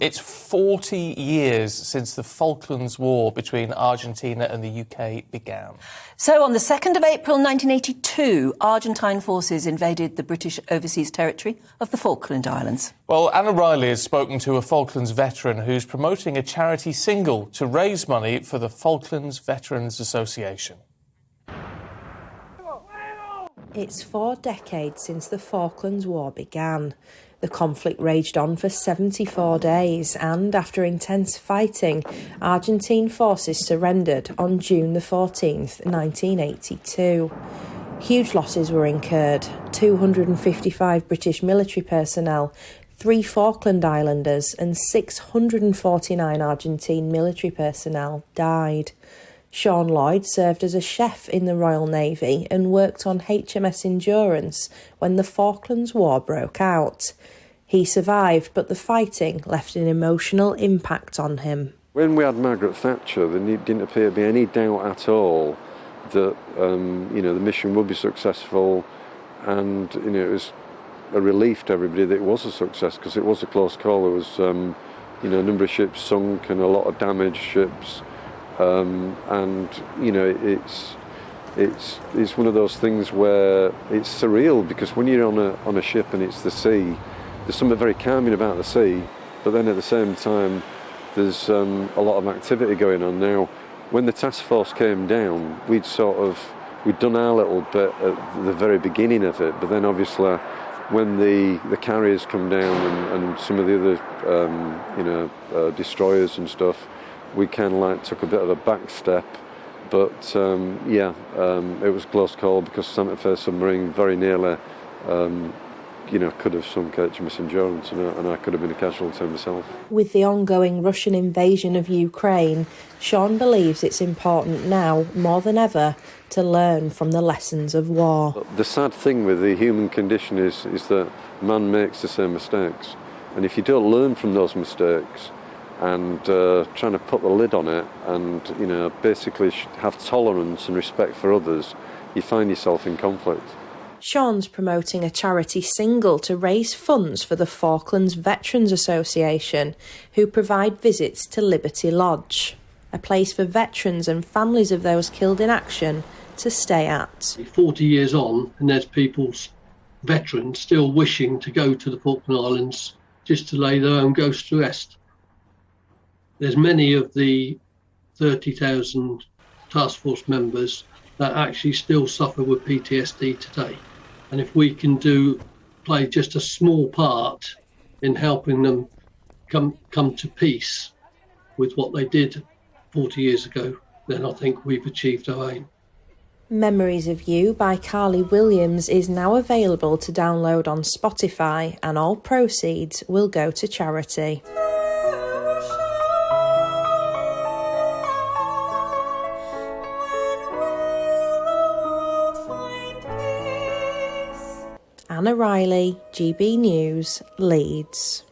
It's 40 years since the Falklands War between Argentina and the UK began. So on the 2nd of April 1982, Argentine forces invaded the British overseas territory of the Falkland Islands. Well, Anna Riley has spoken to a Falklands veteran who's promoting a charity single to raise money for the Falklands Veterans Association. It's 4 decades since the Falklands War began. The conflict raged on for 74 days and, after intense fighting, Argentine forces surrendered on June the 14th, 1982. Huge losses were incurred: 255 British military personnel, 3 Falkland Islanders and 649 Argentine military personnel died. Sean Lloyd served as a chef in the Royal Navy and worked on HMS Endurance when the Falklands War broke out. He survived, but the fighting left an emotional impact on him. When we had Margaret Thatcher, there didn't appear to be any doubt at all that the mission would be successful, and it was a relief to everybody that it was a success, because it was a close call. There was a number of ships sunk and a lot of damaged ships. It's one of those things where it's surreal, because when you're on a ship and it's the sea, there's something very calming about the sea, but then at the same time there's a lot of activity going on. Now, when the task force came down, we'd done our little bit at the very beginning of it, but then obviously when the carriers come down and some of the other destroyers and stuff, we kind of took a bit of a back step, but it was a close call, because Santa Fe submarine very nearly could have sunk HMS Endurance, and I could have been a casualty myself. With the ongoing Russian invasion of Ukraine, Sean believes it's important now, more than ever, to learn from the lessons of war. The sad thing with the human condition is that man makes the same mistakes, and if you don't learn from those mistakes and trying to put the lid on it and basically have tolerance and respect for others, you find yourself in conflict. Sean's promoting a charity single to raise funds for the Falklands Veterans Association, who provide visits to Liberty Lodge, a place for veterans and families of those killed in action to stay at. 40 years on, and there's veterans still wishing to go to the Falkland Islands just to lay their own ghost to rest. There's many of the 30,000 task force members that actually still suffer with PTSD today. And if we can play just a small part in helping them come to peace with what they did 40 years ago, then I think we've achieved our aim. Memories of You by Carly Williams is now available to download on Spotify, and all proceeds will go to charity. Anna Riley, GB News, Leeds.